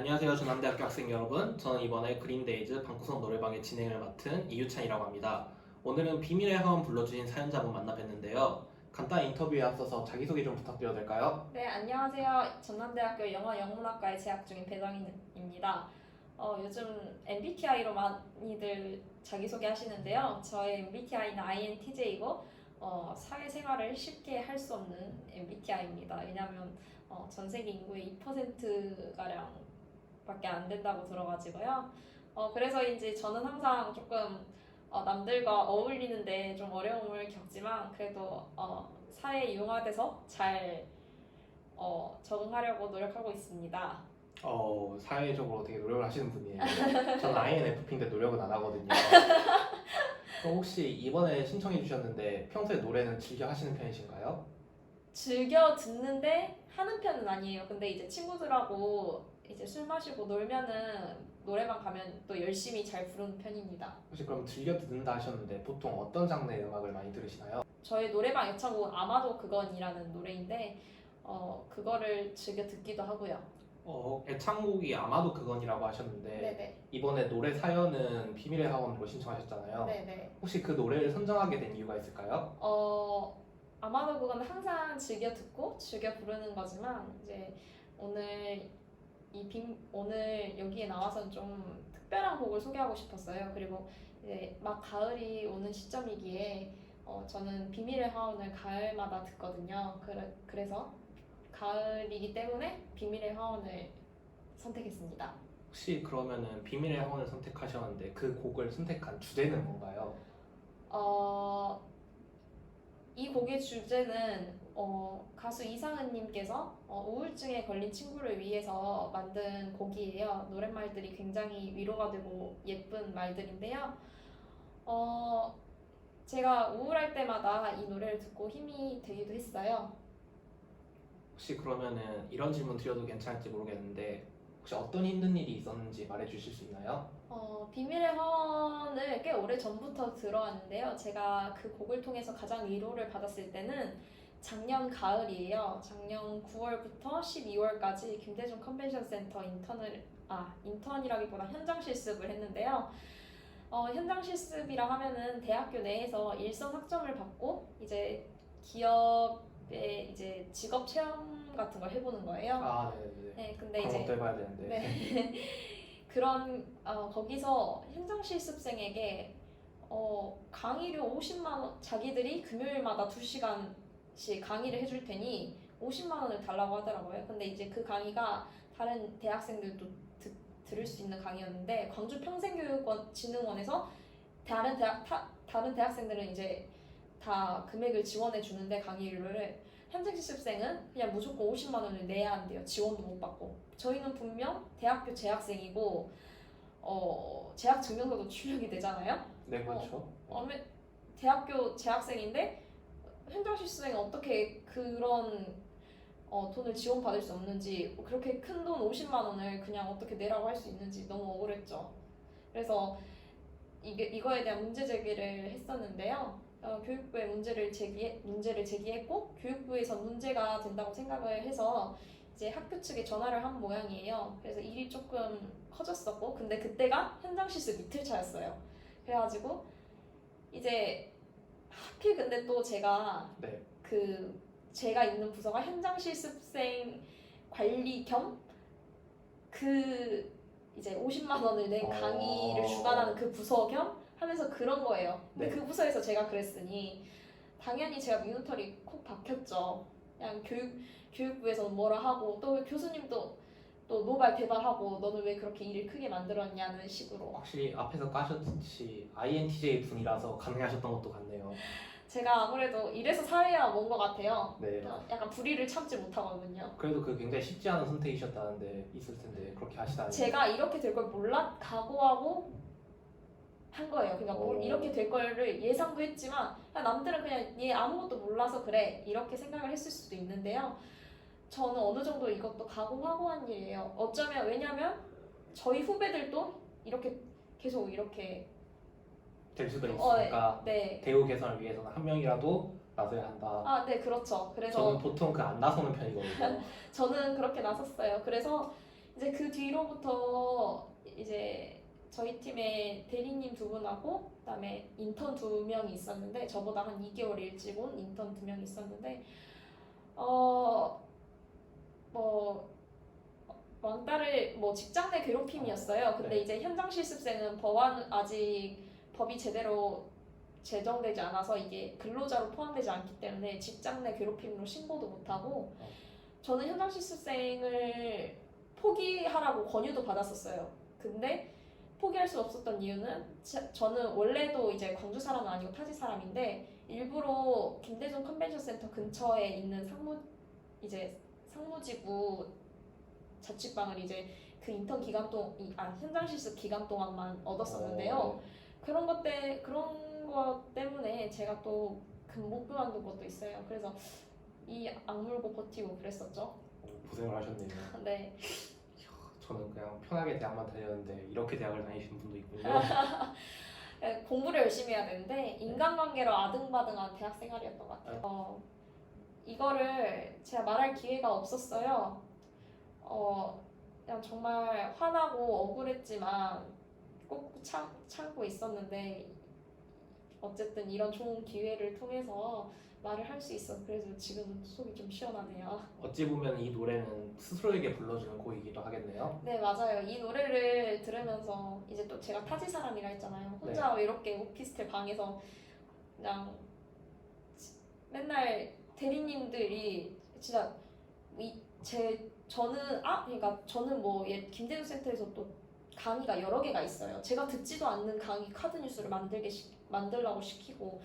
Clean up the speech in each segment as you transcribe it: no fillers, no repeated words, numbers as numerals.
안녕하세요. 전남대학교 학생 여러분. 저는 이번에 그린데이즈 방구석 노래방의 진행을 맡은 이유찬이라고 합니다. 오늘은 비밀의 화원 불러주신 사연자분 만나 뵀는데요. 간단한 인터뷰에 앞서서 자기소개 좀 부탁드려도 될까요? 네, 안녕하세요. 전남대학교 영어영문학과에 재학 중인 배정인입니다. 요즘 MBTI로 많이들 자기소개 하시는데요. 저의 MBTI는 INTJ이고 사회생활을 쉽게 할 수 없는 MBTI입니다. 왜냐하면 전 세계 인구의 2%가량 밖에 안 된다고 들어가지고요. 그래서인지 저는 항상 조금 남들과 어울리는데 좀 어려움을 겪지만 그래도 사회에 융화돼서 잘 적응하려고 노력하고 있습니다. 사회적으로 되게 노력을 하시는 분이에요. 저는 INFP인데 노력은 안 하거든요. 그럼 혹시 이번에 신청해 주셨는데 평소에 노래는 즐겨 하시는 편이신가요? 즐겨 듣는데 하는 편은 아니에요. 근데 이제 친구들하고 이제 술 마시고 놀면은 노래방 가면 또 열심히 잘 부르는 편입니다. 혹시 그럼 즐겨 듣는다 하셨는데 보통 어떤 장르의 음악을 많이 들으시나요? 저희 노래방 애창곡 아마도 그건이라는 노래인데 그거를 즐겨 듣기도 하고요. 애창곡이 아마도 그건이라고 하셨는데 네네. 이번에 노래 사연은 비밀의 학원으로 신청하셨잖아요. 네네. 혹시 그 노래를 선정하게 된 이유가 있을까요? 아마도 그건 항상 즐겨 듣고 즐겨 부르는 거지만 이제 오늘 오늘 여기에 나와서는 좀 특별한 곡을 소개하고 싶었어요. 그리고 이제 막 가을이 오는 시점이기에 저는 비밀의 화원을 가을마다 듣거든요. 그래서 가을이기 때문에 비밀의 화원을 선택했습니다. 혹시 그러면은 비밀의 학원을 선택하셨는데 그 곡을 선택한 주제는 뭔가요? 어, 이 곡의 주제는 가수 이상은님께서 우울증에 걸린 친구를 위해서 만든 곡이에요. 노랫말들이 굉장히 위로가 되고 예쁜 말들인데요. 어, 제가 우울할 때마다 이 노래를 듣고 힘이 되기도 했어요. 혹시 그러면은 이런 질문 드려도 괜찮을지 모르겠는데 혹시 어떤 힘든 일이 있었는지 말해 주실 수 있나요? 비밀의 화원을 꽤 오래 전부터 들어왔는데요. 제가 그 곡을 통해서 가장 위로를 받았을 때는 작년 가을이에요. 작년 9월부터 12월까지 김대중 컨벤션 센터 인턴이라기보다 현장 실습을 했는데요. 현장 실습이라 하면은 대학교 내에서 일선 학점을 받고 이제 기업에 이제 직업 체험 같은 걸 해보는 거예요. 네네네. 네, 근데 그런 이제 것도 해봐야 되는데. 네. 그런 거기서 현장 실습생에게 강의료 50만 원 자기들이 금요일마다 2시간씩 강의를 해줄 테니 50만 원을 달라고 하더라고요. 근데 이제 그 강의가 다른 대학생들도 들을 수 있는 강의였는데 광주 평생교육진흥원에서 다른 대학생들은 이제 다 금액을 지원해 주는데 강의료를 현장 실습생은 그냥 무조건 50만 원을 내야 한대요. 지원도 못 받고. 저희는 분명 대학교 재학생이고 재학 증명서도 출력이 되잖아요. 네, 그렇죠. 대학교 재학생인데 현장 실습생이 어떻게 그런 돈을 지원받을 수 없는지 그렇게 큰 돈 50만 원을 그냥 어떻게 내라고 할 수 있는지 너무 억울했죠. 그래서 이거에 대한 문제 제기를 했었는데요. 교육부에 문제를 제기했고 교육부에서 문제가 된다고 생각을 해서 이제 학교 측에 전화를 한 모양이에요. 그래서 일이 조금 커졌었고 근데 그때가 현장 실습 이틀 차였어요. 그래가지고 이제 하필 근데 또 제가 네. 제가 있는 부서가 현장 실습생 관리 겸 이제 50만 원을 낸 강의를 주관하는 그 부서 겸 하면서 그런 거예요. 근데 네. 그 부서에서 제가 그랬으니 당연히 제가 민우털이 콕 박혔죠. 그냥 교육부에서 뭐라 하고 또 교수님도 또 노발대발하고 너는 왜 그렇게 일을 크게 만들었냐는 식으로. 확실히 앞에서 까셨듯이 INTJ 분이라서 가능하셨던 것도 같네요. 제가 아무래도 이래서 사회가 먼 것 같아요. 네. 약간 불의를 참지 못하거든요. 그래도 그 굉장히 쉽지 않은 선택이셨다는데 있을 텐데 그렇게 하시다니. 제가 이렇게 될 걸 각오하고 한 거예요. 그러니까 이렇게 될 거를 예상도 했지만 남들은 그냥 얘 아무것도 몰라서 그래 이렇게 생각을 했을 수도 있는데요. 저는 어느 정도 이것도 각오하고 한 일이에요. 어쩌면 왜냐면 저희 후배들도 이렇게 계속 이렇게 될 수도 있으니까 네. 대우 개선을 위해서는 한 명이라도 나서야 한다. 네, 그렇죠. 그래서 저는 보통 그 안 나서는 편이거든요. 저는 그렇게 나섰어요. 그래서 이제 그 뒤로부터 이제 저희 팀에 대리님 두 분하고 그다음에 인턴 두 명이 있었는데 저보다 한 2개월 일찍 온 인턴 두 명이 있었는데 뭐 왕따를 뭐 직장 내 괴롭힘이었어요. 근데 네. 이제 현장 실습생은 아직 법이 제대로 제정되지 않아서 이게 근로자로 포함되지 않기 때문에 직장 내 괴롭힘으로 신고도 못하고 저는 현장 실습생을 포기하라고 권유도 받았었어요. 근데 포기할 수 없었던 이유는 저는 원래도 이제 광주 사람은 아니고 타지 사람인데 일부러 김대중 컨벤션 센터 근처에 있는 상무지구 자취방을 이제 그 인턴 기간 현장 실습 기간 동안만 얻었었는데요. 그런 것 때문에 제가 또 못 그만둔 것도 있어요. 그래서 이 악물고 버티고 그랬었죠. 고생을 하셨네요. 네. 저는 그냥 편하게 대학만 다녔는데 이렇게 대학을 다니시는 분도 있군요. 공부를 열심히 해야 되는데 인간관계로 아등바등한 대학 생활이었던 것 같아요. 이거를 제가 말할 기회가 없었어요. 그냥 정말 화나고 억울했지만 꼭 참고 있었는데 어쨌든 이런 좋은 기회를 통해서 말을 할 수 있어. 그래서 지금 속이 좀 시원하네요. 어찌 보면 이 노래는 스스로에게 불러주는 곡이기도 하겠네요. 네, 맞아요. 이 노래를 들으면서 이제 또 제가 타지 사람이라 했잖아요. 혼자 외롭게 오피스텔 방에서 그냥 맨날 대리님들이 진짜 저는 뭐 김대중 센터에서 또 강의가 여러 개가 있어요. 제가 듣지도 않는 강의 카드 뉴스를 만들라고 시키고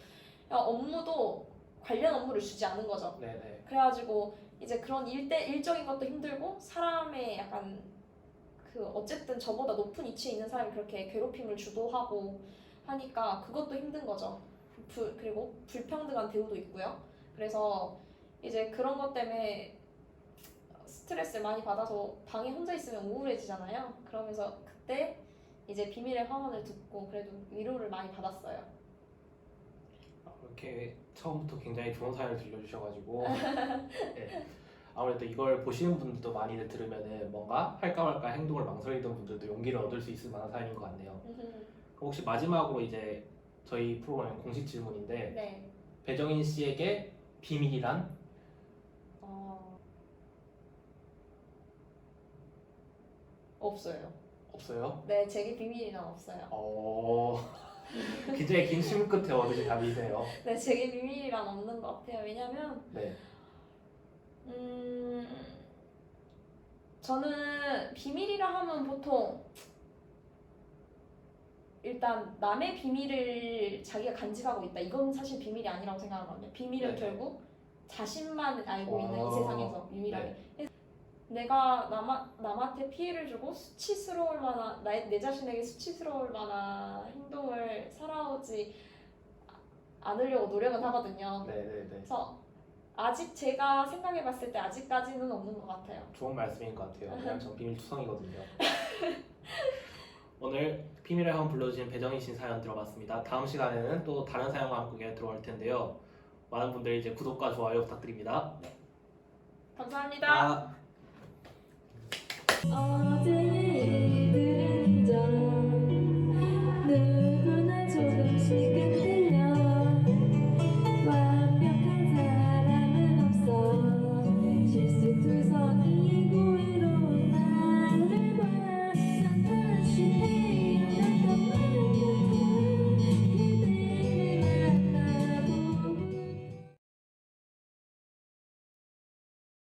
업무도 관련 업무를 주지 않은 거죠. 네네. 그래가지고 이제 그런 일적인 것도 힘들고 사람의 약간 어쨌든 저보다 높은 위치에 있는 사람이 그렇게 괴롭힘을 주도하고 하니까 그것도 힘든 거죠. 그리고 불평등한 대우도 있고요. 그래서 이제 그런 것 때문에 스트레스를 많이 받아서 방에 혼자 있으면 우울해지잖아요. 그러면서 그때 이제 비밀의 화원을 듣고 그래도 위로를 많이 받았어요. 이렇게 처음부터 굉장히 좋은 사연을 들려주셔가지고 네. 아무래도 이걸 보시는 분들도 많이 들으면은 뭔가 할까 말까 행동을 망설이던 분들도 용기를 얻을 수 있을 만한 사연인 것 같네요. 혹시 마지막으로 이제 저희 프로그램 공식 질문인데 네. 배정인 씨에게 비밀이란? 없어요. 없어요? 네, 제게 비밀이란 없어요. 굉장히 긴 질문 끝에 얻으신 답이세요. 네, 제게 비밀이란 없는 것 같아요. 왜냐면 네. 저는 비밀이라 하면 보통 일단 남의 비밀을 자기가 간직하고 있다. 이건 사실 비밀이 아니라고 생각하거든요. 비밀은 네. 결국 자신만 알고 있는 이 세상에서 유일하게. 네. 내가 남한테 피해를 주고 수치스러울 만한 내 자신에게 수치스러울 만한 행동을 살아오지 않으려고 노력은 하거든요. 네네네. 그래서 아직 제가 생각해봤을 때 아직까지는 없는 것 같아요. 좋은 말씀인 것 같아요. 그냥 전 비밀 투성이거든요. 오늘 비밀을 한번 불러주신 배정인 씨 사연 들어봤습니다. 다음 시간에는 또 다른 사연과 함께 들어올 텐데요. 많은 분들 이제 구독과 좋아요 부탁드립니다. 감사합니다. 아.